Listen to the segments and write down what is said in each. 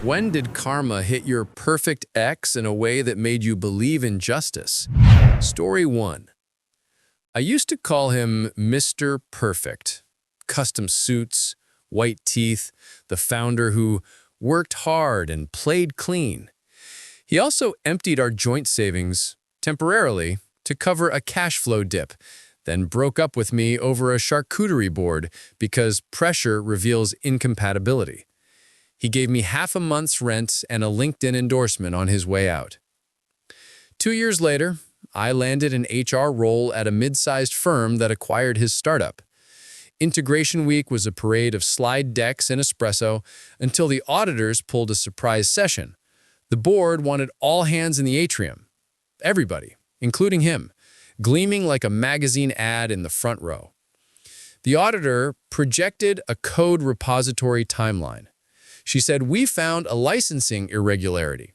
When did karma hit your perfect ex in a way that made you believe in justice? Story 1. I used to call him Mr. Perfect. Custom suits, white teeth, the founder who worked hard and played clean. He also emptied our joint savings, temporarily, to cover a cash flow dip, then broke up with me over a charcuterie board because pressure reveals incompatibility. He gave me half a month's rent and a LinkedIn endorsement on his way out. 2 years later, I landed an HR role at a mid-sized firm that acquired his startup. Integration week was a parade of slide decks and espresso until the auditors pulled a surprise session. The board wanted all hands in the atrium. Everybody, including him, gleaming like a magazine ad in the front row. The auditor projected a code repository timeline. She said, "We found a licensing irregularity."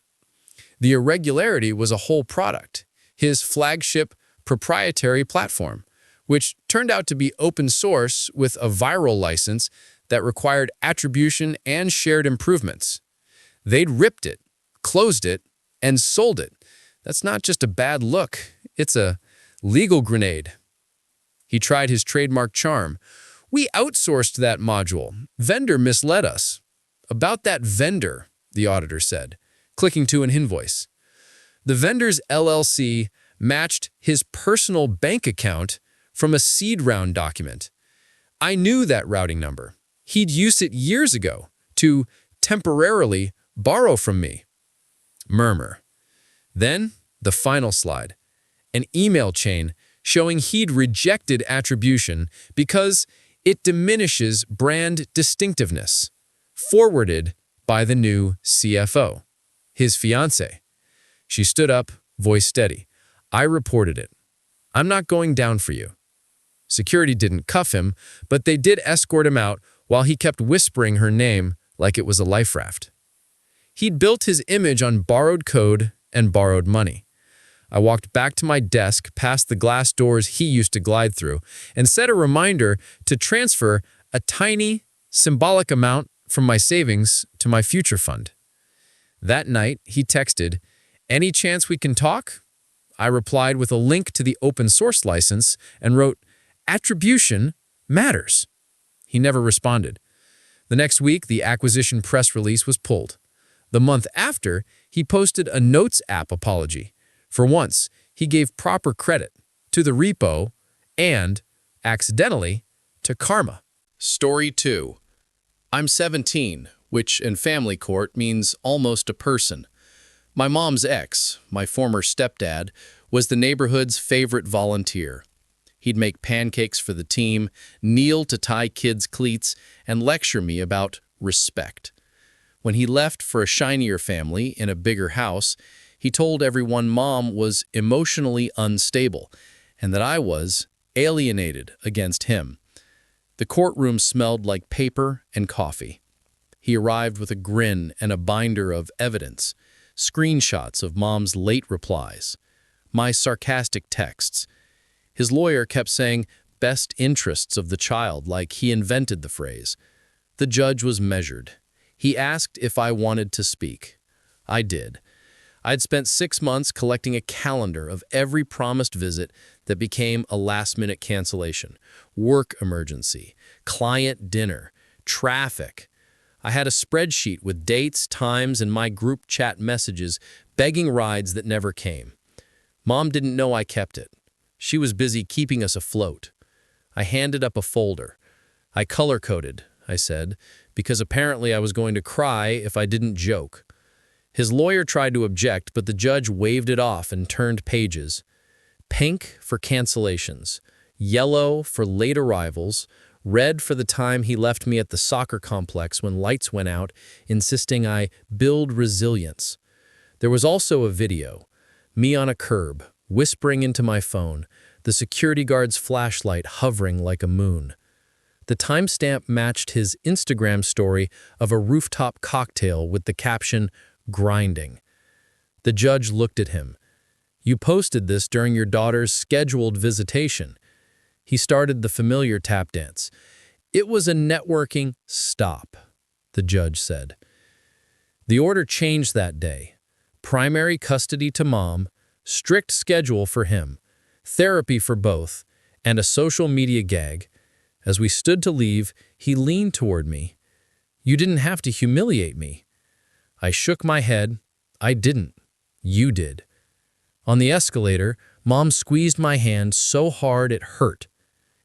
The irregularity was a whole product, his flagship proprietary platform, which turned out to be open source with a viral license that required attribution and shared improvements. They'd ripped it, closed it, and sold it. That's not just a bad look, it's a legal grenade. He tried his trademark charm. "We outsourced that module. Vendor misled us." "About that vendor," the auditor said, clicking to an invoice. The vendor's LLC matched his personal bank account from a seed round document. I knew that routing number. He'd used it years ago to temporarily borrow from me. Murmur. Then, the final slide. An email chain showing he'd rejected attribution because it diminishes brand distinctiveness. Forwarded by the new CFO, his fiancée. She stood up, voice steady. "I reported it. I'm not going down for you." Security didn't cuff him, but they did escort him out while he kept whispering her name like it was a life raft. He'd built his image on borrowed code and borrowed money. I walked back to my desk past the glass doors he used to glide through and set a reminder to transfer a tiny, symbolic amount from my savings to my future fund. That night, he texted, "Any chance we can talk?" I replied with a link to the open source license and wrote, "Attribution matters." He never responded. The next week, the acquisition press release was pulled. The month after, he posted a Notes app apology. For once, he gave proper credit to the repo and, accidentally, to karma. Story 2. I'm 17, which in family court means almost a person. My mom's ex, my former stepdad, was the neighborhood's favorite volunteer. He'd make pancakes for the team, kneel to tie kids' cleats, and lecture me about respect. When he left for a shinier family in a bigger house, he told everyone Mom was emotionally unstable and that I was alienated against him. The courtroom smelled like paper and coffee. He arrived with a grin and a binder of evidence, screenshots of Mom's late replies, my sarcastic texts. His lawyer kept saying, "best interests of the child," like he invented the phrase. The judge was measured. He asked if I wanted to speak. I did. I'd spent 6 months collecting a calendar of every promised visit that became a last-minute cancellation. Work emergency, client dinner, traffic. I had a spreadsheet with dates, times, and my group chat messages begging rides that never came. Mom didn't know I kept it. She was busy keeping us afloat. I handed up a folder. I color-coded, I said, because apparently I was going to cry if I didn't joke. His lawyer tried to object, but the judge waved it off and turned pages. Pink for cancellations, yellow for late arrivals, red for the time he left me at the soccer complex when lights went out, insisting I build resilience. There was also a video, me on a curb, whispering into my phone, the security guard's flashlight hovering like a moon. The timestamp matched his Instagram story of a rooftop cocktail with the caption, "grinding." The judge looked at him. "You posted this during your daughter's scheduled visitation." He started the familiar tap dance. "It was a networking stop," the judge said. The order changed that day. Primary custody to mom, strict schedule for him, therapy for both, and a social media gag. As we stood to leave, he leaned toward me. "You didn't have to humiliate me." I shook my head. "I didn't. You did." On the escalator, Mom squeezed my hand so hard it hurt.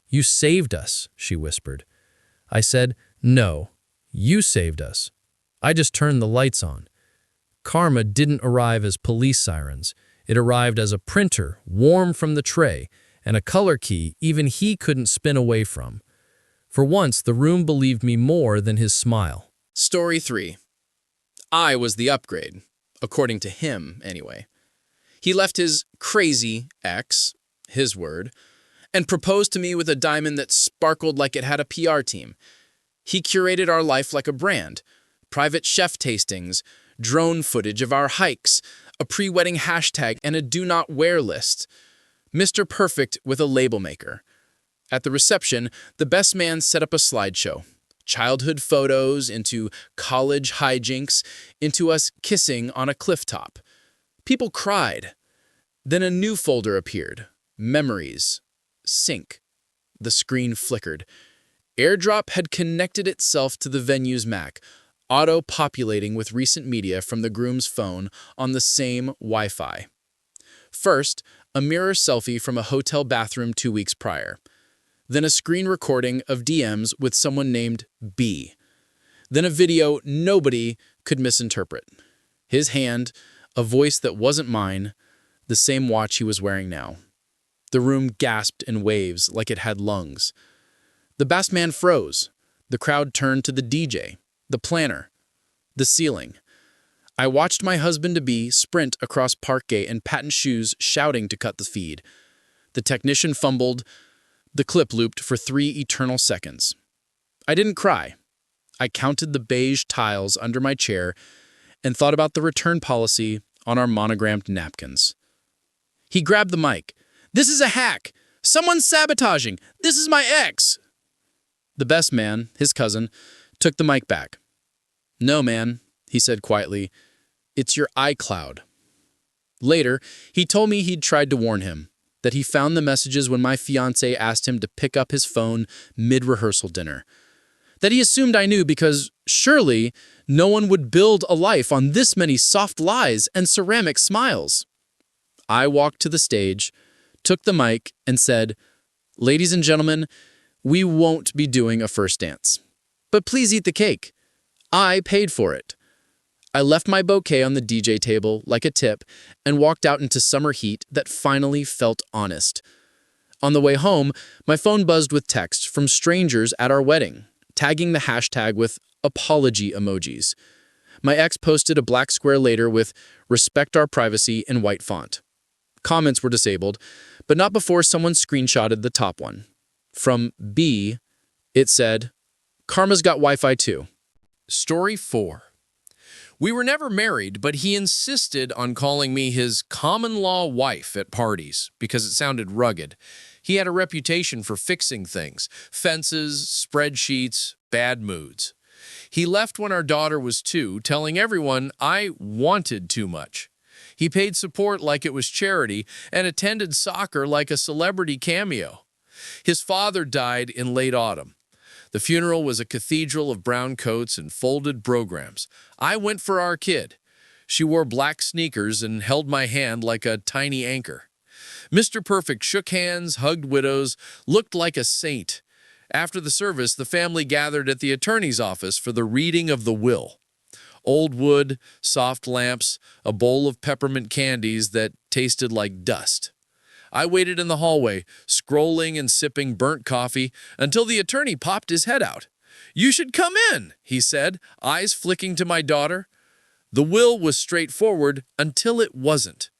"You saved us," she whispered. I said, "No, you saved us. I just turned the lights on." Karma didn't arrive as police sirens. It arrived as a printer, warm from the tray, and a color key even he couldn't spin away from. For once, the room believed me more than his smile. Story 3. I was the upgrade, according to him anyway. He left his crazy ex, his word, and proposed to me with a diamond that sparkled like it had a PR team. He curated our life like a brand, private chef tastings, drone footage of our hikes, a pre-wedding hashtag, and a do-not-wear list. Mr. Perfect with a label maker. At the reception, the best man set up a slideshow. Childhood photos into college hijinks, into us kissing on a cliff top. People cried. Then a new folder appeared. Memories. Sync. The screen flickered. AirDrop had connected itself to the venue's Mac, auto-populating with recent media from the groom's phone on the same Wi-Fi. First, a mirror selfie from a hotel bathroom 2 weeks prior. Then a screen recording of DMs with someone named B. Then a video nobody could misinterpret. His hand, a voice that wasn't mine, the same watch he was wearing now. The room gasped in waves like it had lungs. The bass man froze. The crowd turned to the DJ, the planner, the ceiling. I watched my husband-to-be sprint across Parkgate in patent shoes shouting to cut the feed. The technician fumbled. The clip looped for 3 eternal seconds. I didn't cry. I counted the beige tiles under my chair and thought about the return policy on our monogrammed napkins. He grabbed the mic. "This is a hack! Someone's sabotaging! This is my ex!" The best man, his cousin, took the mic back. "No, man," he said quietly. "It's your iCloud." Later, he told me he'd tried to warn him, that he found the messages when my fiancé asked him to pick up his phone mid-rehearsal dinner. That he assumed I knew because, surely, no one would build a life on this many soft lies and ceramic smiles. I walked to the stage, took the mic, and said, "Ladies and gentlemen, we won't be doing a first dance. But please eat the cake. I paid for it." I left my bouquet on the DJ table like a tip and walked out into summer heat that finally felt honest. On the way home, my phone buzzed with texts from strangers at our wedding, tagging the hashtag with apology emojis. My ex posted a black square later with "Respect our privacy" in white font. Comments were disabled, but not before someone screenshotted the top one. From B, it said, "Karma's got Wi-Fi too." Story 4. We were never married, but he insisted on calling me his common-law wife at parties because it sounded rugged. He had a reputation for fixing things: fences, spreadsheets, bad moods. He left when our daughter was 2, telling everyone I wanted too much. He paid support like it was charity and attended soccer like a celebrity cameo. His father died in late autumn. The funeral was a cathedral of brown coats and folded programs. I went for our kid. She wore black sneakers and held my hand like a tiny anchor. Mr. Perfect shook hands, hugged widows, looked like a saint. After the service, the family gathered at the attorney's office for the reading of the will. Old wood, soft lamps, a bowl of peppermint candies that tasted like dust. I waited in the hallway, scrolling and sipping burnt coffee, until the attorney popped his head out. "You should come in," he said, eyes flicking to my daughter. The will was straightforward until it wasn't.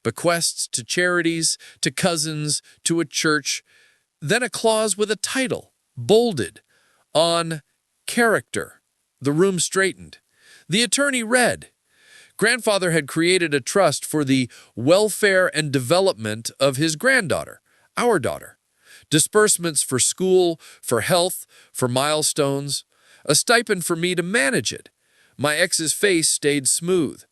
Bequests to charities, to cousins, to a church. Then a clause with a title, bolded, on character. The room straightened. The attorney read, "Grandfather had created a trust for the welfare and development of his granddaughter, our daughter. Disbursements for school, for health, for milestones. A stipend for me to manage it. My ex's face stayed smooth.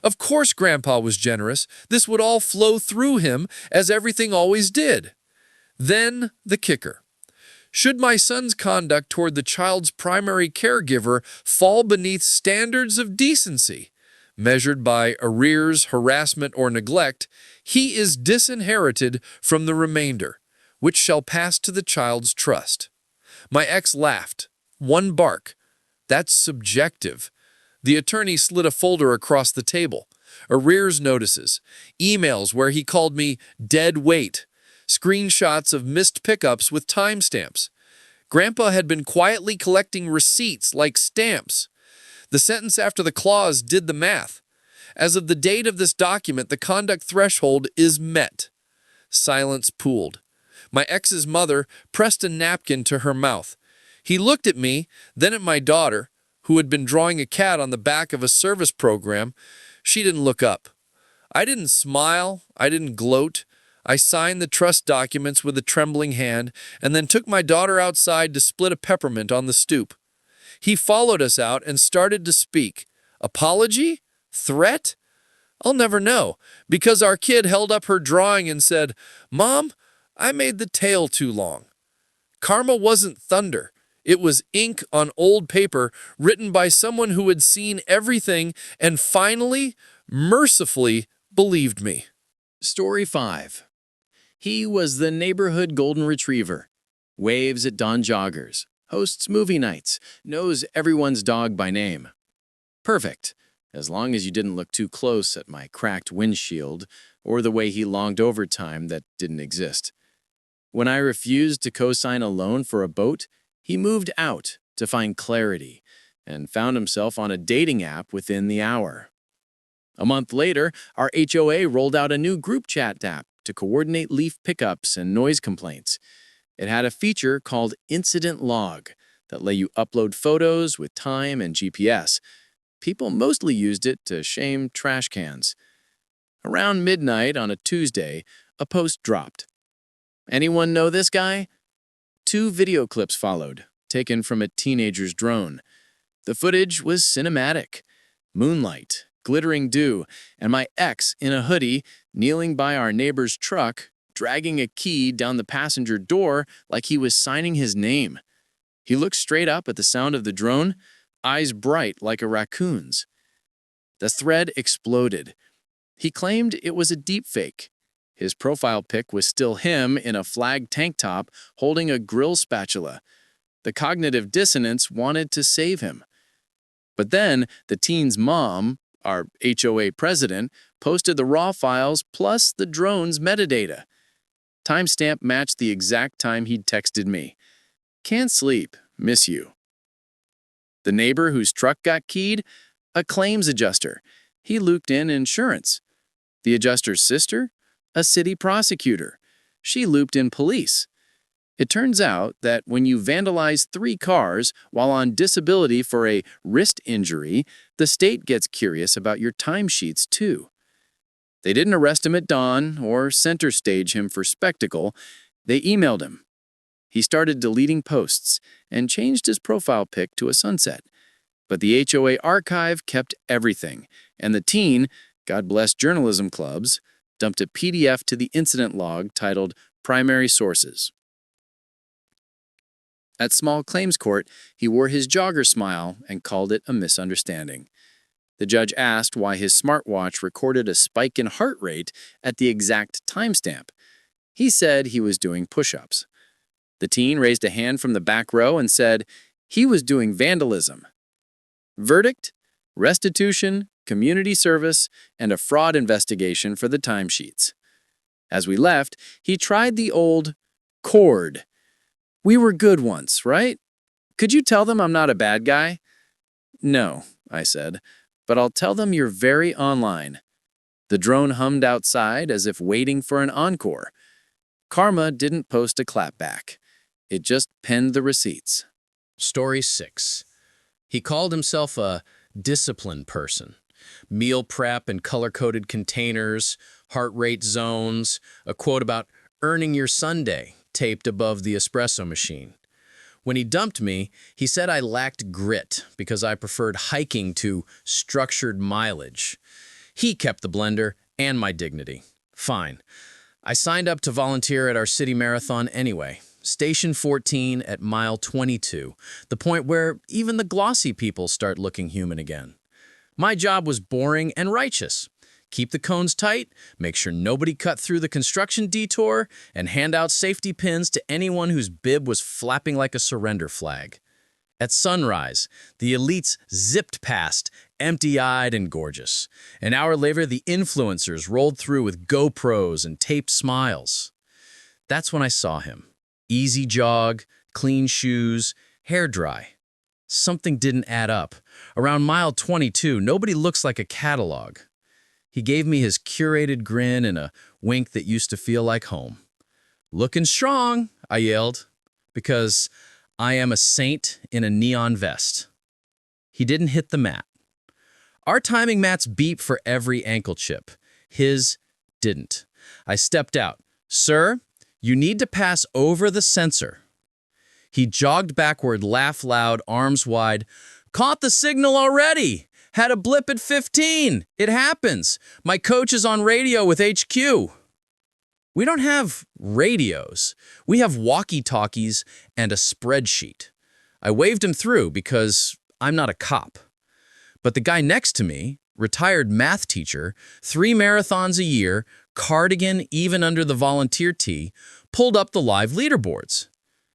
Of course Grandpa was generous. This would all flow through him, as everything always did. Then the kicker. Should my son's conduct toward the child's primary caregiver fall beneath standards of decency, measured by arrears, harassment, or neglect, he is disinherited from the remainder, which shall pass to the child's trust. My ex laughed. One bark. That's subjective. The attorney slid a folder across the table. Arrears notices, emails where he called me dead weight, screenshots of missed pickups with timestamps. Grandpa had been quietly collecting receipts like stamps. The sentence after the clause did the math. As of the date of this document, the conduct threshold is met. Silence pooled. My ex's mother pressed a napkin to her mouth. He looked at me, then at my daughter, who had been drawing a cat on the back of a service program. She didn't look up. I didn't smile. I didn't gloat. I signed the trust documents with a trembling hand and then took my daughter outside to split a peppermint on the stoop. He followed us out and started to speak. Apology? Threat? I'll never know, because our kid held up her drawing and said, "Mom, I made the tail too long." Karma wasn't thunder. It was ink on old paper written by someone who had seen everything and finally, mercifully, believed me. Story 5. He was the neighborhood golden retriever. Waves at dawn joggers, hosts movie nights, knows everyone's dog by name. Perfect, as long as you didn't look too close at my cracked windshield or the way he longed overtime that didn't exist. When I refused to co-sign a loan for a boat, he moved out to find clarity and found himself on a dating app within the hour. A month later, our HOA rolled out a new group chat app to coordinate leaf pickups and noise complaints. It had a feature called Incident Log that let you upload photos with time and GPS. People mostly used it to shame trash cans. Around midnight on a Tuesday, a post dropped. Anyone know this guy? 2 video clips followed, taken from a teenager's drone. The footage was cinematic. Moonlight, glittering dew, and my ex in a hoodie kneeling by our neighbor's truck, dragging a key down the passenger door like he was signing his name. He looked straight up at the sound of the drone, eyes bright like a raccoon's. The thread exploded. He claimed it was a deepfake. His profile pic was still him in a flag tank top holding a grill spatula. The cognitive dissonance wanted to save him. But then the teen's mom, our HOA president, posted the raw files plus the drone's metadata. Timestamp matched the exact time he'd texted me. Can't sleep, miss you. The neighbor whose truck got keyed? A claims adjuster. He looped in insurance. The adjuster's sister? A city prosecutor. She looped in police. It turns out that when you vandalize 3 cars while on disability for a wrist injury, the state gets curious about your timesheets too. They didn't arrest him at dawn or center stage him for spectacle. They emailed him. He started deleting posts and changed his profile pic to a sunset. But the HOA archive kept everything, and the teen, God bless journalism clubs, dumped a PDF to the incident log titled Primary Sources. At small claims court, he wore his jogger smile and called it a misunderstanding. The judge asked why his smartwatch recorded a spike in heart rate at the exact timestamp. He said he was doing push-ups. The teen raised a hand from the back row and said he was doing vandalism. Verdict: restitution, community service, and a fraud investigation for the timesheets. As we left, he tried the old cord. We were good once, right? Could you tell them I'm not a bad guy? No, I said, but I'll tell them you're very online. The drone hummed outside as if waiting for an encore. Karma didn't post a clapback. It just penned the receipts. Story 6. He called himself a disciplined person. Meal prep and color-coded containers, heart rate zones, a quote about earning your Sunday taped above the espresso machine. When he dumped me, he said I lacked grit because I preferred hiking to structured mileage. He kept the blender and my dignity. Fine. I signed up to volunteer at our city marathon anyway. Station 14 at mile 22, the point where even the glossy people start looking human again. My job was boring and righteous. Keep the cones tight, make sure nobody cut through the construction detour, and hand out safety pins to anyone whose bib was flapping like a surrender flag. At sunrise, the elites zipped past, empty-eyed and gorgeous. An hour later, the influencers rolled through with GoPros and taped smiles. That's when I saw him. Easy jog, clean shoes, hair dry. Something didn't add up. Around mile 22, nobody looks like a catalog. He gave me his curated grin and a wink that used to feel like home. "Looking strong," I yelled, because I am a saint in a neon vest. He didn't hit the mat. Our timing mats beep for every ankle chip. His didn't. I stepped out. "Sir, you need to pass over the sensor." He jogged backward, laughed loud, arms wide. "Caught the signal already! Had a blip at 15. It happens. My coach is on radio with HQ." We don't have radios. We have walkie-talkies and a spreadsheet. I waved him through because I'm not a cop. But the guy next to me, retired math teacher, 3 marathons a year, cardigan even under the volunteer tee, pulled up the live leaderboards.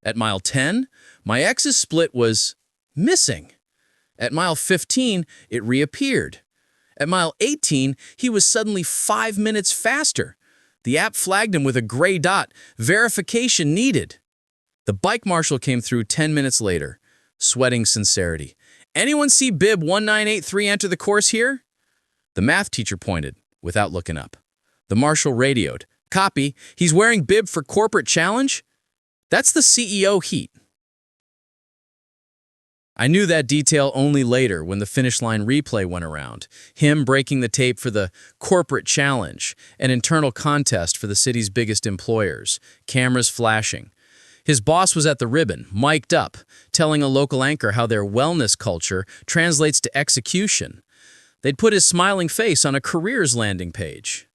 At mile 10, my ex's split was missing. At mile 15, it reappeared. At mile 18, he was suddenly 5 minutes faster. The app flagged him with a gray dot, verification needed. The bike marshal came through 10 minutes later, sweating sincerity. "Anyone see bib 1983 enter the course here?" The math teacher pointed, without looking up. The marshal radioed. "Copy, he's wearing bib for corporate challenge?" That's the CEO heat. I knew that detail only later when the finish line replay went around. Him breaking the tape for the corporate challenge, an internal contest for the city's biggest employers, cameras flashing. His boss was at the ribbon, mic'd up, telling a local anchor how their wellness culture translates to execution. They'd put his smiling face on a careers landing page.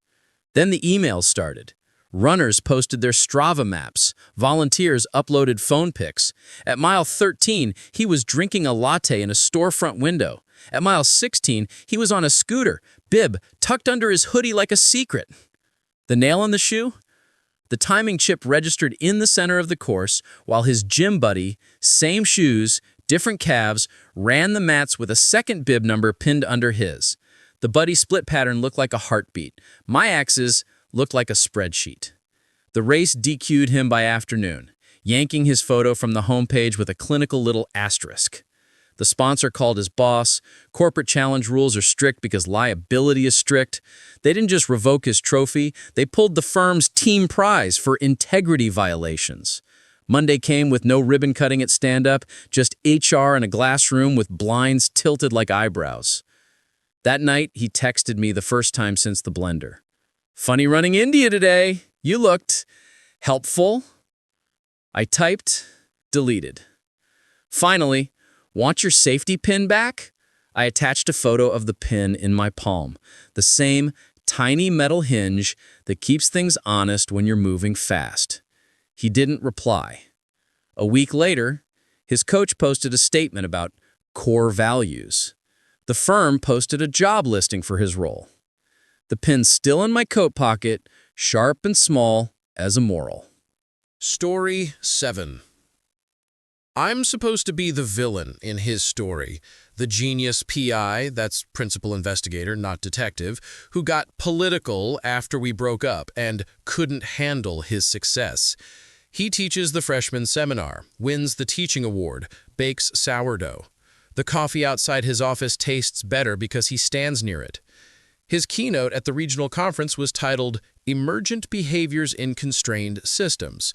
Then the emails started. Runners posted their Strava maps. Volunteers uploaded phone pics. At mile 13, he was drinking a latte in a storefront window. At mile 16, he was on a scooter, bib tucked under his hoodie like a secret. The nail in the shoe? The timing chip registered in the center of the course, while his gym buddy, same shoes, different calves, ran the mats with a second bib number pinned under his. The buddy split pattern looked like a heartbeat. My axes looked like a spreadsheet. The race DQ'd him by afternoon, yanking his photo from the homepage with a clinical little asterisk. The sponsor called his boss. Corporate challenge rules are strict because liability is strict. They didn't just revoke his trophy, they pulled the firm's team prize for integrity violations. Monday came with no ribbon cutting at stand-up, just HR in a glass room with blinds tilted like eyebrows. That night, he texted me the first time since the blender. "Funny running India today. You looked helpful." I typed, deleted. Finally, "Want your safety pin back?" I attached a photo of the pin in my palm, the same tiny metal hinge that keeps things honest when you're moving fast. He didn't reply. A week later, his coach posted a statement about core values. The firm posted a job listing for his role. The pin's still in my coat pocket, sharp and small as a moral. Story 7. I'm supposed to be the villain in his story, the genius PI, that's principal investigator, not detective, who got political after we broke up and couldn't handle his success. He teaches the freshman seminar, wins the teaching award, bakes sourdough. The coffee outside his office tastes better because he stands near it. His keynote at the regional conference was titled Emergent Behaviors in Constrained Systems.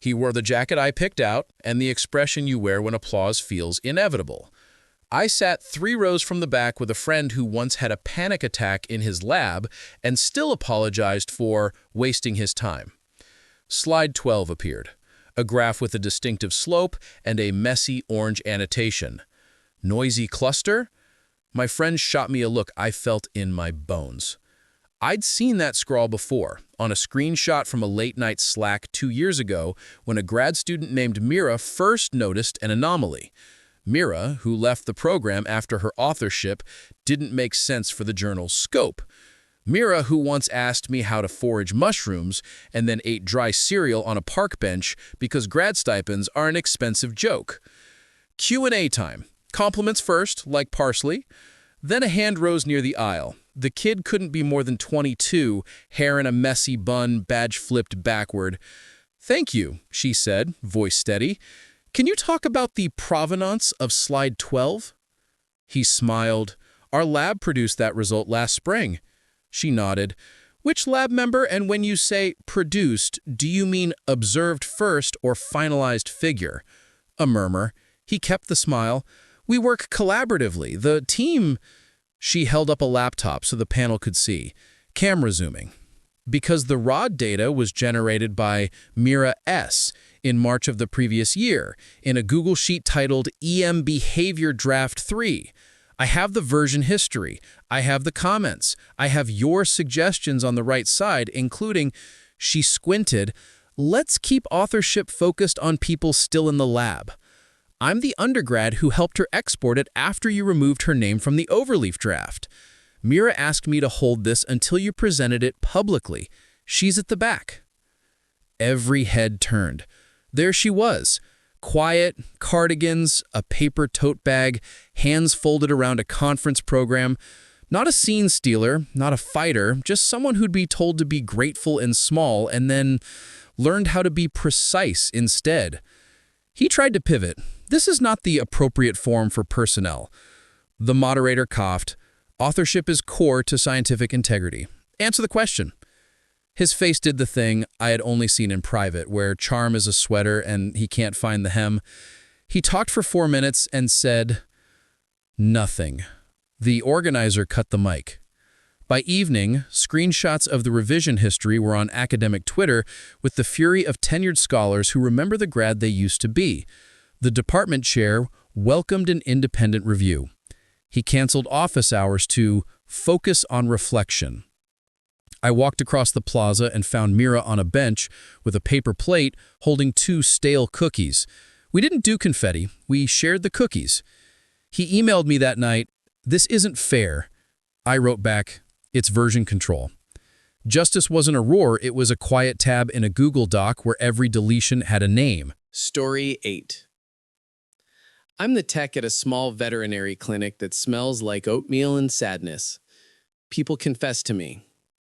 He wore the jacket I picked out and the expression you wear when applause feels inevitable. I sat 3 rows from the back with a friend who once had a panic attack in his lab and still apologized for wasting his time. Slide 12 appeared. a graph with a distinctive slope, and a messy orange annotation. Noisy cluster? My friend shot me a look I felt in my bones. I'd seen that scrawl before, on a screenshot from a late-night Slack 2 years ago when a grad student named Mira first noticed an anomaly. Mira, who left the program after her authorship, didn't make sense for the journal's scope. Mira, who once asked me how to forage mushrooms and then ate dry cereal on a park bench because grad stipends are an expensive joke. Q&A time. Compliments first, like parsley. Then a hand rose near the aisle. The kid couldn't be more than 22, hair in a messy bun, badge flipped backward. "Thank you," she said, voice steady. "Can you talk about the provenance of slide 12? He smiled. "Our lab produced that result last spring." She nodded. "Which lab member, and when you say produced, do you mean observed first or finalized figure?" A murmur. He kept the smile. "We work collaboratively. The team—" She held up a laptop so the panel could see. Camera zooming. "Because the raw data was generated by Mira S. in March of the previous year, in a Google Sheet titled EM Behavior Draft 3. I have the version history. I have the comments. I have your suggestions on the right side, including—" She squinted. "Let's keep authorship focused on people still in the lab. I'm the undergrad who helped her export it after you removed her name from the Overleaf draft. Mira asked me to hold this until you presented it publicly. She's at the back." Every head turned. There she was, quiet, cardigans, a paper tote bag, hands folded around a conference program. Not a scene stealer, not a fighter, just someone who'd be told to be grateful and small and then learned how to be precise instead. He tried to pivot. "This is not the appropriate forum for personnel." The moderator coughed. "Authorship is core to scientific integrity. Answer the question." His face did the thing I had only seen in private, where charm is a sweater and he can't find the hem. He talked for 4 minutes and said, "Nothing." The organizer cut the mic. By evening, screenshots of the revision history were on academic Twitter with the fury of tenured scholars who remember the grad they used to be. The department chair welcomed an independent review. He canceled office hours to focus on reflection. I walked across the plaza and found Mira on a bench with a paper plate holding 2 stale cookies. We didn't do confetti, we shared the cookies. He emailed me that night, "This isn't fair." I wrote back, "It's version control." Justice wasn't a roar, it was a quiet tab in a Google Doc where every deletion had a name. Story 8. I'm the tech at a small veterinary clinic that smells like oatmeal and sadness. People confess to me.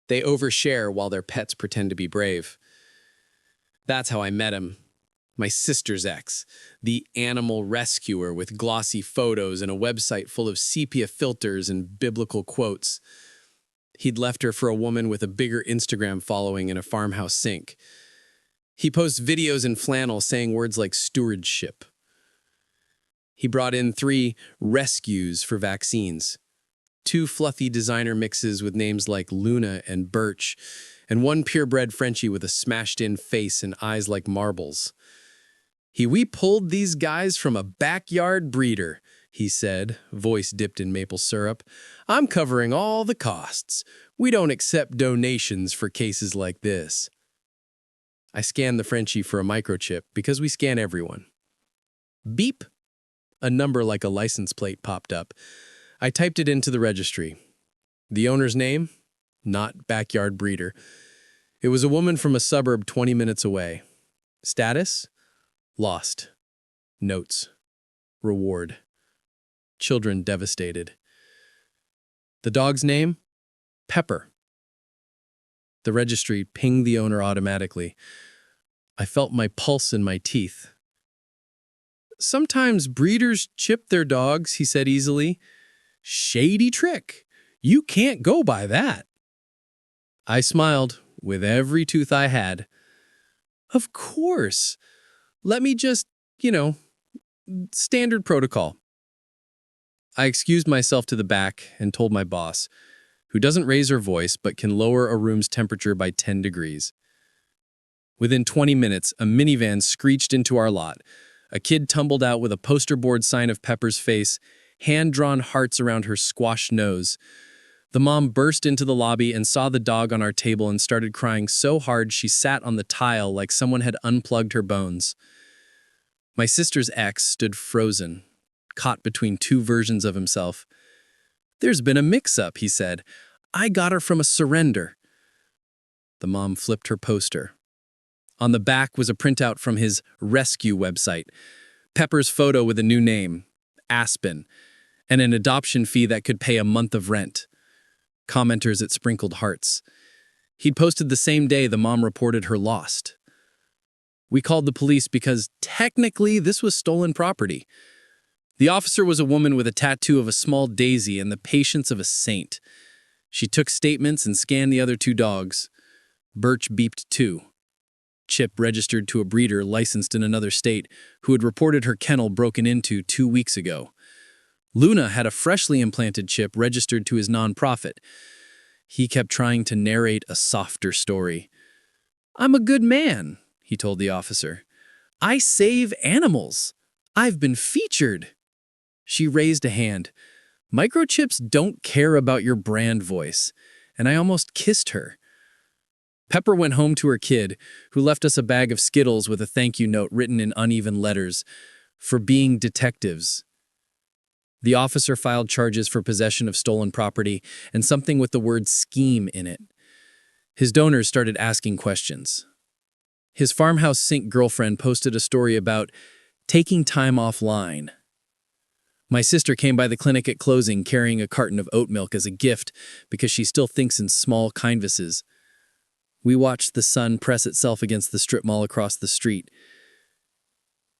They overshare while their pets pretend to be brave. That's how I met him. My sister's ex, the animal rescuer with glossy photos and a website full of sepia filters and biblical quotes. He'd left her for a woman with a bigger Instagram following and a farmhouse sink. He posts videos in flannel saying words like stewardship. He brought in 3 rescues for vaccines. 2 fluffy designer mixes with names like Luna and Birch, and 1 purebred Frenchie with a smashed-in face and eyes like marbles. We pulled these guys from a backyard breeder," he said, voice dipped in maple syrup. "I'm covering all the costs. We don't accept donations for cases like this." I scanned the Frenchie for a microchip because we scan everyone. Beep! A number like a license plate popped up. I typed it into the registry. The owner's name? Not backyard breeder. It was a woman from a suburb 20 minutes away. Status? Lost. Notes. Reward. Children devastated. The dog's name? Pepper. The registry pinged the owner automatically. I felt my pulse in my teeth. "Sometimes breeders chip their dogs," he said easily. "Shady trick. You can't go by that." I smiled with every tooth I had. "Of course. Let me just, standard protocol." I excused myself to the back and told my boss, who doesn't raise her voice but can lower a room's temperature by 10 degrees. Within 20 minutes, a minivan screeched into our lot. A kid tumbled out with a poster board sign of Pepper's face, hand-drawn hearts around her squashed nose. The mom burst into the lobby and saw the dog on our table and started crying so hard she sat on the tile like someone had unplugged her bones. My sister's ex stood frozen, caught between two versions of himself. "There's been a mix-up," he said. "I got her from a surrender." The mom flipped her poster. On the back was a printout from his rescue website, Pepper's photo with a new name, Aspen, and an adoption fee that could pay a month of rent. Commenters it sprinkled hearts. He'd posted the same day the mom reported her lost. We called the police because technically this was stolen property. The officer was a woman with a tattoo of a small daisy and the patience of a saint. She took statements and scanned the other two dogs. Birch beeped too. Chip registered to a breeder licensed in another state who had reported her kennel broken into 2 weeks ago. Luna had a freshly implanted chip registered to his nonprofit. He kept trying to narrate a softer story. "I'm a good man," he told the officer. "I save animals. I've been featured." She raised a hand. "Microchips don't care about your brand voice," and I almost kissed her. Pepper went home to her kid, who left us a bag of Skittles with a thank you note written in uneven letters, "For being detectives." The officer filed charges for possession of stolen property and something with the word scheme in it. His donors started asking questions. His farmhouse sink girlfriend posted a story about taking time offline. My sister came by the clinic at closing carrying a carton of oat milk as a gift because she still thinks in small canvases. We watched the sun press itself against the strip mall across the street.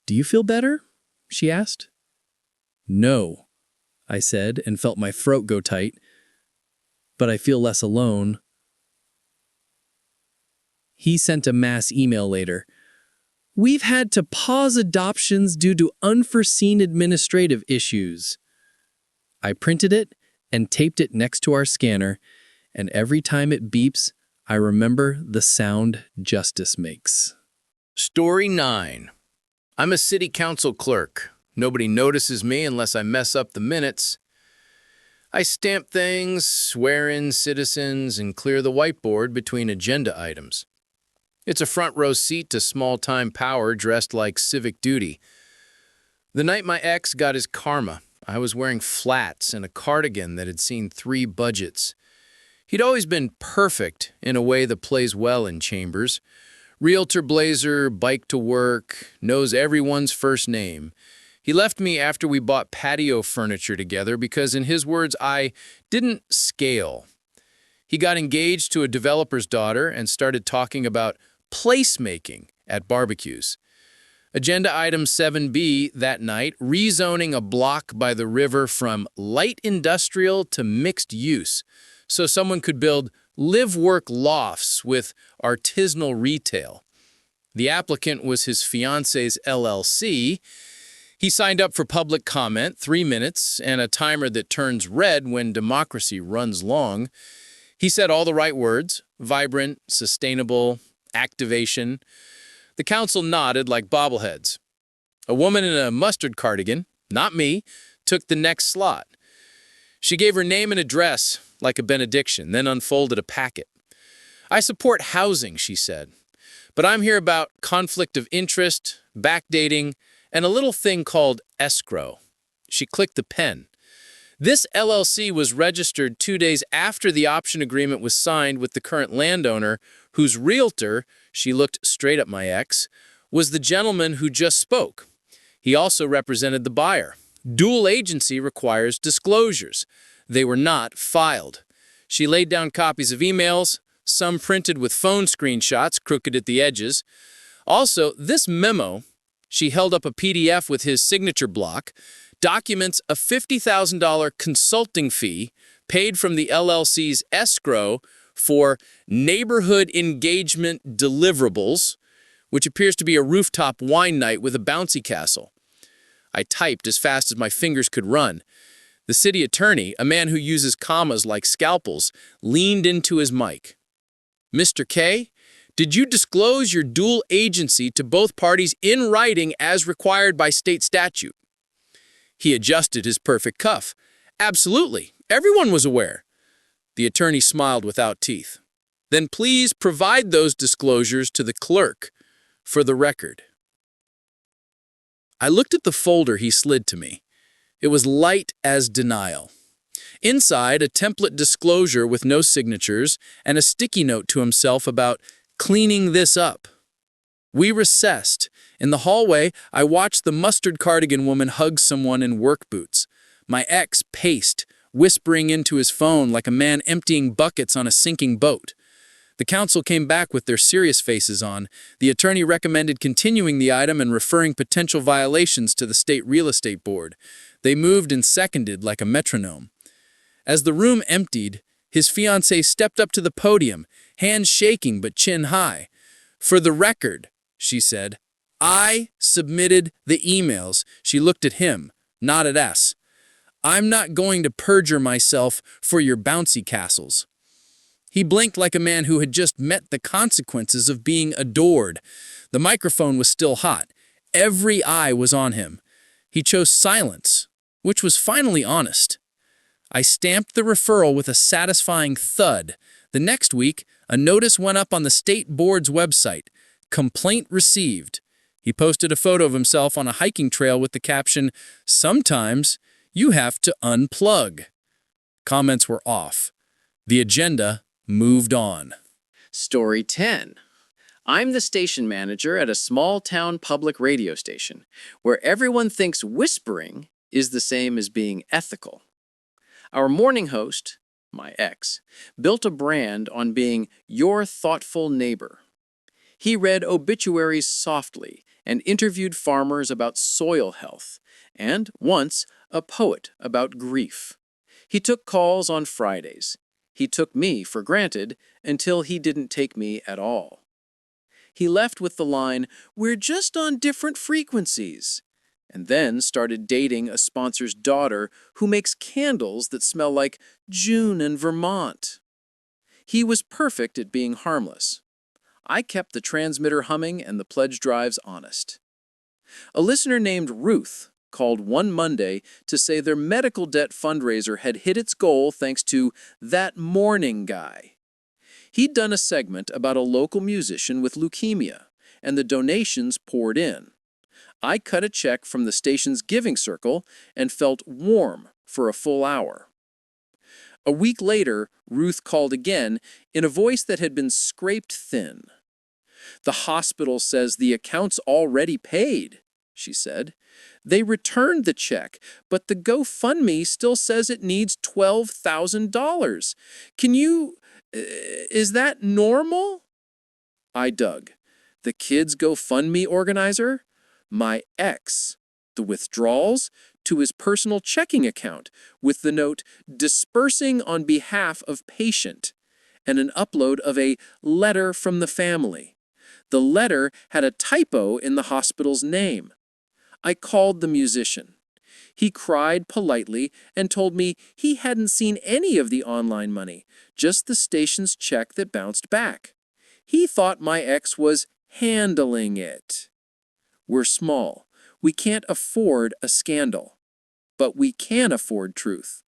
"Do you feel better?" she asked. "No," I said, and felt my throat go tight. "But I feel less alone." He sent a mass email later. "We've had to pause adoptions due to unforeseen administrative issues." I printed it and taped it next to our scanner, and every time it beeps, I remember the sound justice makes. Story 9. I'm a city council clerk. Nobody notices me unless I mess up the minutes. I stamp things, swear in citizens, and clear the whiteboard between agenda items. It's a front row seat to small-time power dressed like civic duty. The night my ex got his karma, I was wearing flats and a cardigan that had seen 3 budgets. He'd always been perfect in a way that plays well in chambers. Realtor blazer, bike to work, knows everyone's first name. He left me after we bought patio furniture together because, in his words, I didn't scale. He got engaged to a developer's daughter and started talking about placemaking at barbecues. Agenda item 7B that night, rezoning a block by the river from light industrial to mixed use, so someone could build live-work lofts with artisanal retail. The applicant was his fiance's LLC. He signed up for public comment, 3 minutes, and a timer that turns red when democracy runs long. He said all the right words: vibrant, sustainable, activation. The council nodded like bobbleheads. A woman in a mustard cardigan, not me, took the next slot. She gave her name and address like a benediction, then unfolded a packet. "I support housing," she said, "but I'm here about conflict of interest, backdating, and a little thing called escrow." She clicked the pen. This LLC was registered 2 days after the option agreement was signed with the current landowner, whose realtor, she looked straight at my ex, was the gentleman who just spoke. He also represented the buyer. Dual agency requires disclosures. They were not filed. She laid down copies of emails, some printed with phone screenshots crooked at the edges. Also, this memo, she held up a PDF with his signature block, documents a $50,000 consulting fee paid from the LLC's escrow for neighborhood engagement deliverables, which appears to be a rooftop wine night with a bouncy castle. I typed as fast as my fingers could run. The city attorney, a man who uses commas like scalpels, leaned into his mic. "Mr. K, Did you disclose your dual agency to both parties in writing as required by state statute? He adjusted his perfect cuff. Absolutely. Everyone was aware. The attorney smiled without teeth. Then please provide those disclosures to the clerk for the record. I looked at the folder he slid to me. It was light as denial. Inside, a template disclosure with no signatures and a sticky note to himself about cleaning this up. We recessed. In the hallway, I watched the mustard cardigan woman hug someone in work boots. My ex paced, whispering into his phone like a man emptying buckets on a sinking boat. The counsel came back with their serious faces on. The attorney recommended continuing the item and referring potential violations to the state real estate board. They moved and seconded like a metronome. As the room emptied, his fiancée stepped up to the podium, hands shaking but chin high. For the record, she said, I submitted the emails. She looked at him, not at us. I'm not going to perjure myself for your bouncy castles. He blinked like a man who had just met the consequences of being adored. The microphone was still hot. Every eye was on him. He chose silence, which was finally honest. I stamped the referral with a satisfying thud. The next week, a notice went up on the state board's website. Complaint received. He posted a photo of himself on a hiking trail with the caption, "Sometimes you have to unplug." Comments were off. The agenda moved on. Story 10. I'm the station manager at a small-town public radio station where everyone thinks whispering is the same as being ethical. Our morning host, my ex, built a brand on being your thoughtful neighbor. He read obituaries softly and interviewed farmers about soil health, and once a poet about grief. He took calls on Fridays. He took me for granted until he didn't take me at all. He left with the line, "We're just on different frequencies," and then started dating a sponsor's daughter who makes candles that smell like June in Vermont. He was perfect at being harmless. I kept the transmitter humming and the pledge drives honest. A listener named Ruth called one Monday to say their medical debt fundraiser had hit its goal thanks to that morning guy. He'd done a segment about a local musician with leukemia, and the donations poured in. I cut a check from the station's giving circle and felt warm for a full hour. A week later, Ruth called again in a voice that had been scraped thin. "The hospital says the account's already paid," she said. "They returned the check, but the GoFundMe still says it needs $12,000. Is that normal?" I dug. The kid's GoFundMe organizer? My ex. The withdrawals? To his personal checking account, with the note, "Dispersing on behalf of patient," and an upload of a letter from the family. The letter had a typo in the hospital's name. I called the musician. He cried politely and told me he hadn't seen any of the online money, just the station's check that bounced back. He thought my ex was handling it. We're small. We can't afford a scandal. But we can afford truth.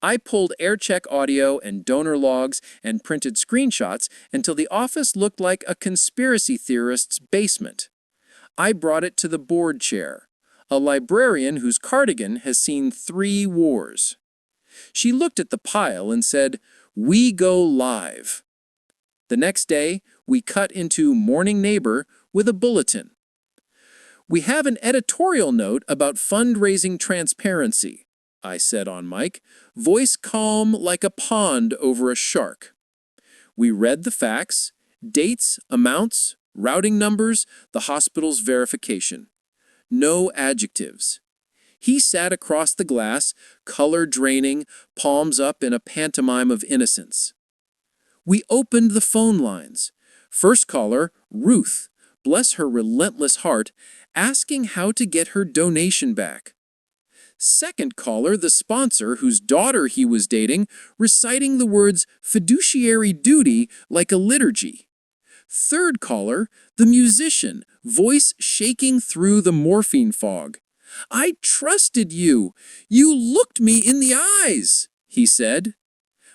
I pulled aircheck audio and donor logs and printed screenshots until the office looked like a conspiracy theorist's basement. I brought it to the board chair, a librarian whose cardigan has seen 3 wars. She looked at the pile and said, "We go live." The next day, we cut into Morning Neighbor with a bulletin. "We have an editorial note about fundraising transparency," I said on mic, voice calm like a pond over a shark. We read the facts, dates, amounts, routing numbers, the hospital's verification. No adjectives. He sat across the glass, color draining, palms up in a pantomime of innocence. We opened the phone lines. First caller, Ruth, bless her relentless heart, asking how to get her donation back. Second caller, the sponsor whose daughter he was dating, reciting the words fiduciary duty like a liturgy. Third caller, the musician, voice shaking through the morphine fog. "I trusted you. You looked me in the eyes," he said.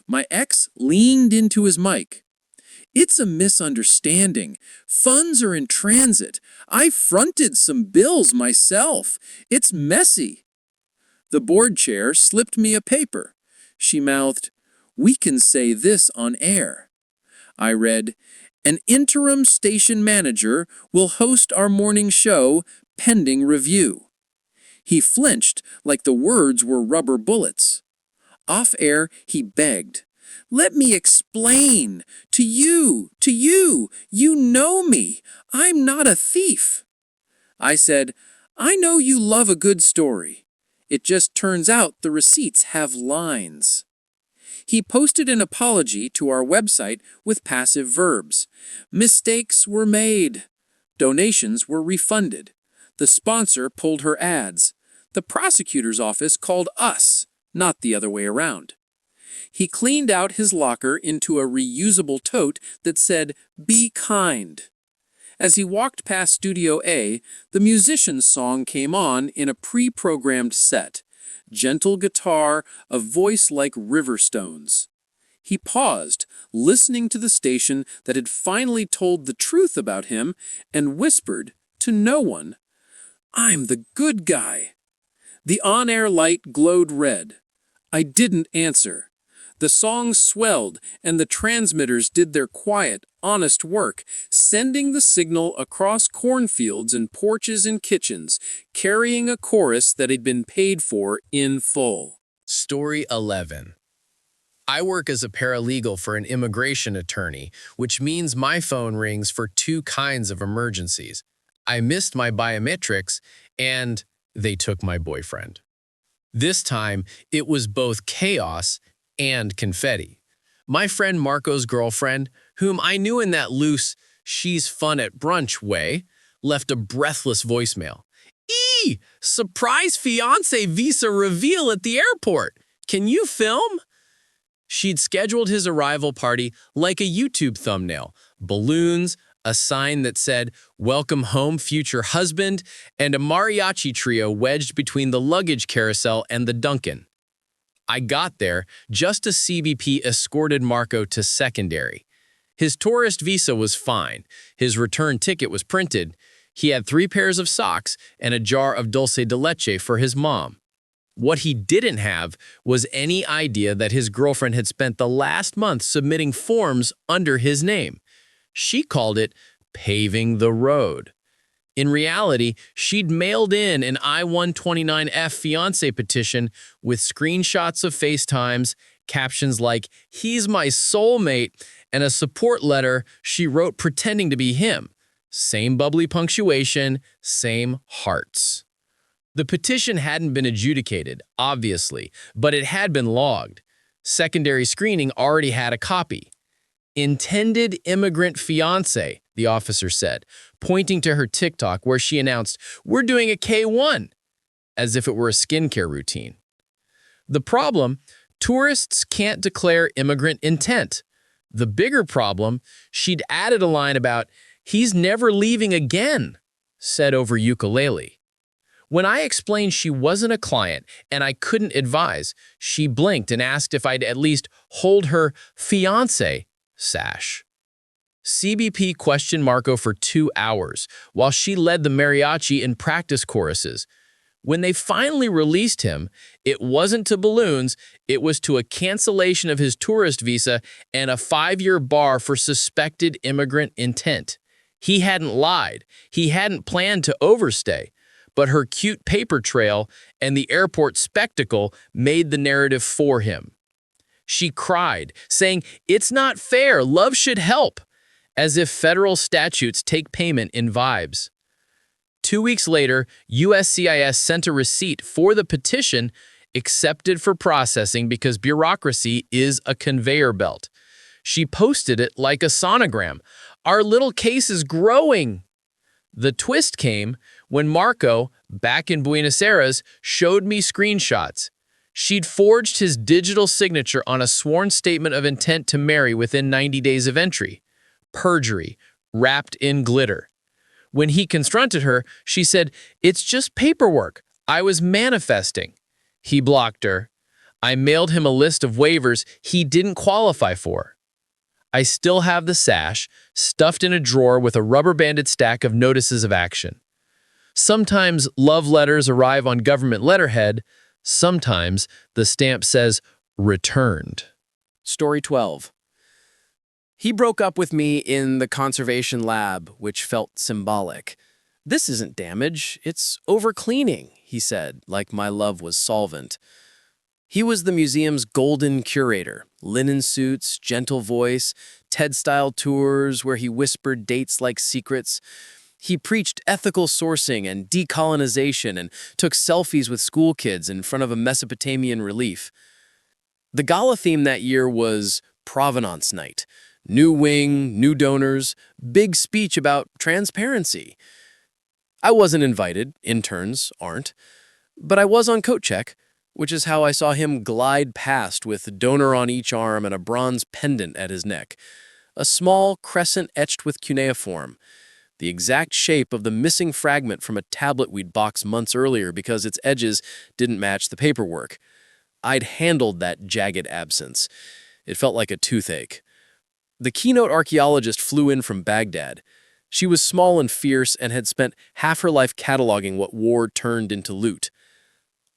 My ex leaned into his mic. "It's a misunderstanding. Funds are in transit. I fronted some bills myself. It's messy." The board chair slipped me a paper. She mouthed, "We can say this on air." I read, "An interim station manager will host our morning show pending review." He flinched like the words were rubber bullets. Off air, he begged, "Let me explain. To you. You know me. I'm not a thief." I said, "I know you love a good story. It just turns out the receipts have lines." He posted an apology to our website with passive verbs. Mistakes were made. Donations were refunded. The sponsor pulled her ads. The prosecutor's office called us, not the other way around. He cleaned out his locker into a reusable tote that said, "Be kind." As he walked past Studio A, the musician's song came on in a pre-programmed set. Gentle guitar, a voice like Riverstones. He paused, listening to the station that had finally told the truth about him, and whispered, to no one, "I'm the good guy." The on-air light glowed red. I didn't answer. The song swelled, and the transmitters did their quiet, honest work, sending the signal across cornfields and porches and kitchens, carrying a chorus that had been paid for in full. Story 11. I work as a paralegal for an immigration attorney, which means my phone rings for two kinds of emergencies. I missed my biometrics, and they took my boyfriend. This time, it was both chaos and confetti. My friend Marco's girlfriend, whom I knew in that loose, she's fun at brunch way, left a breathless voicemail. Surprise fiancé visa reveal at the airport. Can you film? She'd scheduled his arrival party like a YouTube thumbnail. Balloons, a sign that said, "Welcome home, future husband," and a mariachi trio wedged between the luggage carousel and the Dunkin'. I got there just as CBP escorted Marco to secondary. His tourist visa was fine. His return ticket was printed. He had 3 pairs of socks and a jar of dulce de leche for his mom. What he didn't have was any idea that his girlfriend had spent the last month submitting forms under his name. She called it paving the road. In reality, she'd mailed in an I-129F fiancé petition with screenshots of FaceTimes, captions like, "He's my soulmate," and a support letter she wrote pretending to be him. Same bubbly punctuation, same hearts. The petition hadn't been adjudicated, obviously, but it had been logged. Secondary screening already had a copy. "Intended immigrant fiancé," the officer said, pointing to her TikTok where she announced, "We're doing a K1," as if it were a skincare routine. The problem, tourists can't declare immigrant intent. The bigger problem, she'd added a line about, "He's never leaving again," said over ukulele. When I explained she wasn't a client and I couldn't advise, she blinked and asked if I'd at least hold her fiancé sash. CBP questioned Marco for 2 hours, while she led the mariachi in practice choruses. When they finally released him, it wasn't to balloons, it was to a cancellation of his tourist visa and a 5-year bar for suspected immigrant intent. He hadn't lied, he hadn't planned to overstay, but her cute paper trail and the airport spectacle made the narrative for him. She cried, saying, "It's not fair, love should help," as if federal statutes take payment in vibes. 2 weeks later, USCIS sent a receipt for the petition accepted for processing because bureaucracy is a conveyor belt. She posted it like a sonogram. "Our little case is growing." The twist came when Marco, back in Buenos Aires, showed me screenshots. She'd forged his digital signature on a sworn statement of intent to marry within 90 days of entry. Perjury, wrapped in glitter. When he confronted her, she said, "It's just paperwork. I was manifesting." He blocked her. I mailed him a list of waivers he didn't qualify for. I still have the sash, stuffed in a drawer with a rubber-banded stack of notices of action. Sometimes love letters arrive on government letterhead. Sometimes the stamp says, "Returned." Story 12. He broke up with me in the conservation lab, which felt symbolic. "This isn't damage, it's overcleaning," he said, like my love was solvent. He was the museum's golden curator. Linen suits, gentle voice, TED-style tours where he whispered dates like secrets. He preached ethical sourcing and decolonization and took selfies with school kids in front of a Mesopotamian relief. The gala theme that year was Provenance Night. New wing, new donors, big speech about transparency. I wasn't invited, interns aren't, but I was on coat check, which is how I saw him glide past with a donor on each arm and a bronze pendant at his neck. A small crescent etched with cuneiform, the exact shape of the missing fragment from a tablet we'd boxed months earlier because its edges didn't match the paperwork. I'd handled that jagged absence. It felt like a toothache. The keynote archaeologist flew in from Baghdad. She was small and fierce and had spent half her life cataloging what war turned into loot.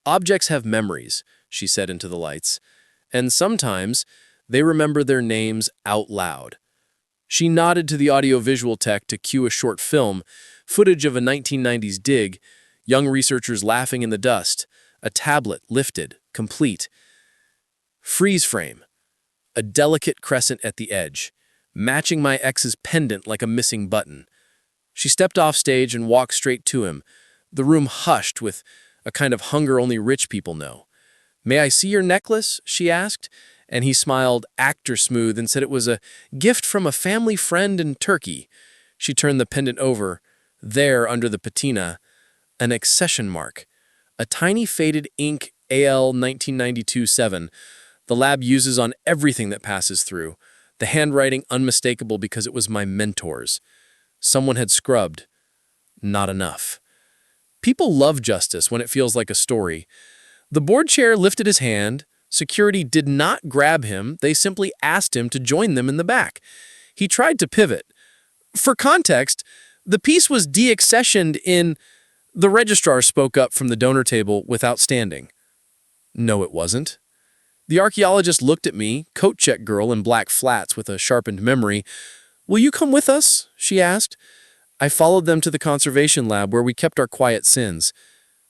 "Objects have memories," she said into the lights, "and sometimes they remember their names out loud." She nodded to the audiovisual tech to cue a short film, footage of a 1990s dig, young researchers laughing in the dust, a tablet lifted, complete. Freeze frame. A delicate crescent at the edge, matching my ex's pendant like a missing button. She stepped off stage and walked straight to him. The room hushed with a kind of hunger only rich people know. "May I see your necklace?" she asked, and he smiled actor smooth and said it was a gift from a family friend in Turkey. She turned the pendant over. There, under the patina, an accession mark, a tiny faded ink AL 1992-7. The lab uses on everything that passes through. The handwriting unmistakable because it was my mentor's. Someone had scrubbed. Not enough. People love justice when it feels like a story. The board chair lifted his hand. Security did not grab him. They simply asked him to join them in the back. He tried to pivot. For context, the piece was deaccessioned in... The registrar spoke up from the donor table without standing. No, it wasn't. The archaeologist looked at me, coat check girl in black flats with a sharpened memory. "Will you come with us?" she asked. I followed them to the conservation lab where we kept our quiet sins.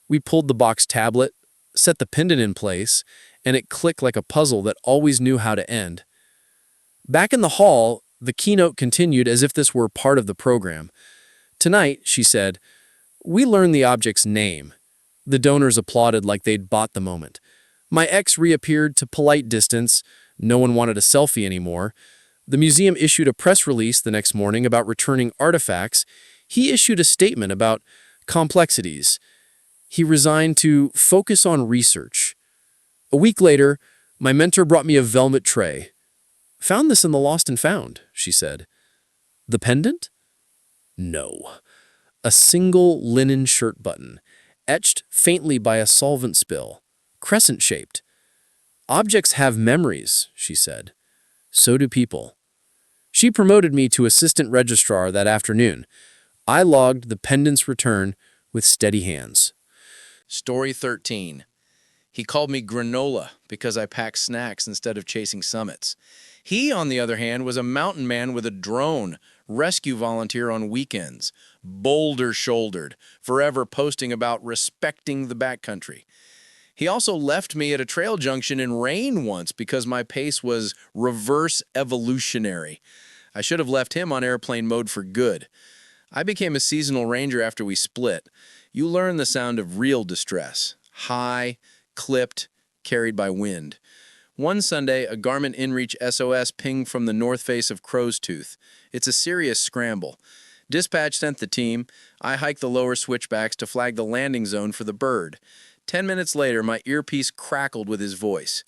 We pulled the box tablet, set the pendant in place, and it clicked like a puzzle that always knew how to end. Back in the hall, the keynote continued as if this were part of the program. "Tonight," she said, "we learned the object's name." The donors applauded like they'd bought the moment. My ex reappeared to polite distance. No one wanted a selfie anymore. The museum issued a press release the next morning about returning artifacts. He issued a statement about complexities. He resigned to focus on research. A week later, my mentor brought me a velvet tray. "Found this in the Lost and Found," she said. "The pendant?" No. A single linen shirt button, etched faintly by a solvent spill, crescent-shaped. "Objects have memories," she said. "So do people." She promoted me to assistant registrar that afternoon. I logged the pendant's return with steady hands. Story 13. He called me granola because I packed snacks instead of chasing summits. He, on the other hand, was a mountain man with a drone, rescue volunteer on weekends, boulder-shouldered, forever posting about respecting the backcountry. He also left me at a trail junction in rain once because my pace was reverse evolutionary. I should have left him on airplane mode for good. I became a seasonal ranger after we split. You learn the sound of real distress. High, clipped, carried by wind. One Sunday, a Garmin InReach SOS pinged from the north face of Crow's Tooth. It's a serious scramble. Dispatch sent the team. I hiked the lower switchbacks to flag the landing zone for the bird. 10 minutes later, my earpiece crackled with his voice.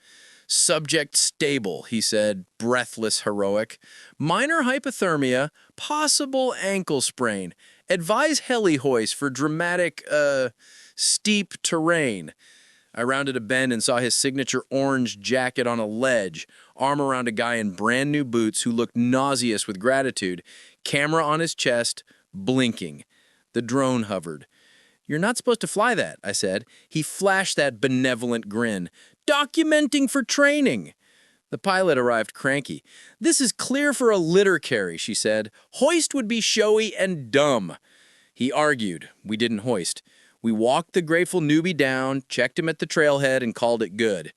Subject stable, he said, breathless heroic. Minor hypothermia, possible ankle sprain. Advise heli hoist for dramatic, steep terrain. I rounded a bend and saw his signature orange jacket on a ledge, arm around a guy in brand new boots who looked nauseous with gratitude, camera on his chest, blinking. The drone hovered. "You're not supposed to fly that," I said. He flashed that benevolent grin. "Documenting for training." The pilot arrived cranky. "This is clear for a litter carry," she said. "Hoist would be showy and dumb." He argued. We didn't hoist. We walked the grateful newbie down, checked him at the trailhead, and called it good.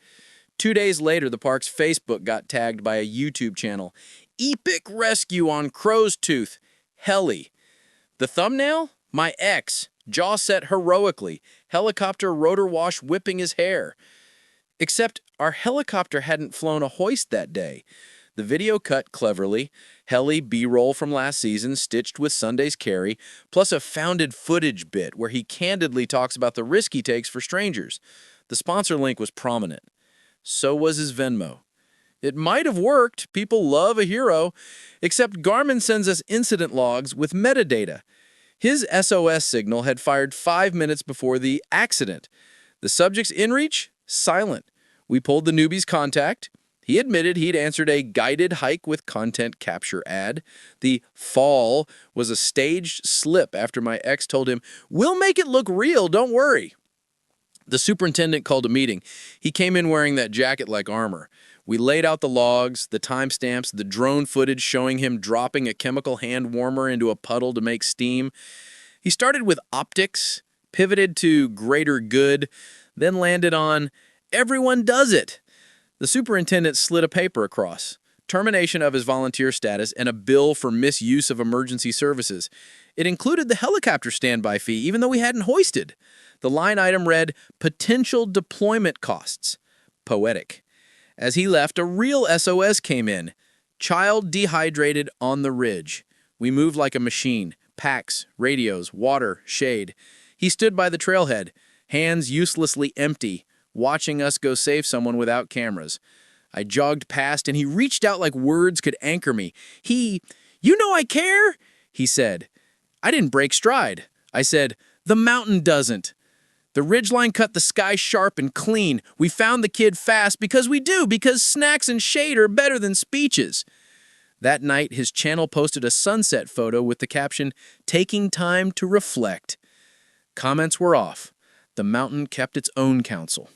2 days later, the park's Facebook got tagged by a YouTube channel. "Epic rescue on Crow's Tooth. Heli." The thumbnail? My ex, jaw set heroically, helicopter rotor wash whipping his hair. Except our helicopter hadn't flown a hoist that day. The video cut cleverly, heli B-roll from last season stitched with Sunday's carry, plus a founded footage bit where he candidly talks about the risk he takes for strangers. The sponsor link was prominent. So was his Venmo. It might have worked. People love a hero. Except Garmin sends us incident logs with metadata. His SOS signal had fired 5 minutes before the accident. The subject's inReach? Silent. We pulled the newbie's contact. He admitted he'd answered a guided hike with content capture ad. The fall was a staged slip after my ex told him, "We'll make it look real, don't worry." The superintendent called a meeting. He came in wearing that jacket like armor. We laid out the logs, the timestamps, the drone footage showing him dropping a chemical hand warmer into a puddle to make steam. He started with optics, pivoted to greater good, then landed on everyone does it. The superintendent slid a paper across, termination of his volunteer status and a bill for misuse of emergency services. It included the helicopter standby fee, even though we hadn't hoisted. The line item read, potential deployment costs. Poetic. As he left, a real SOS came in. Child dehydrated on the ridge. We moved like a machine. Packs, radios, water, shade. He stood by the trailhead, hands uselessly empty, watching us go save someone without cameras. I jogged past and he reached out like words could anchor me. "You know I care," he said. I didn't break stride. I said, "The mountain doesn't." The ridgeline cut the sky sharp and clean. We found the kid fast because we do, because snacks and shade are better than speeches. That night, his channel posted a sunset photo with the caption, "Taking time to reflect." Comments were off. The mountain kept its own counsel.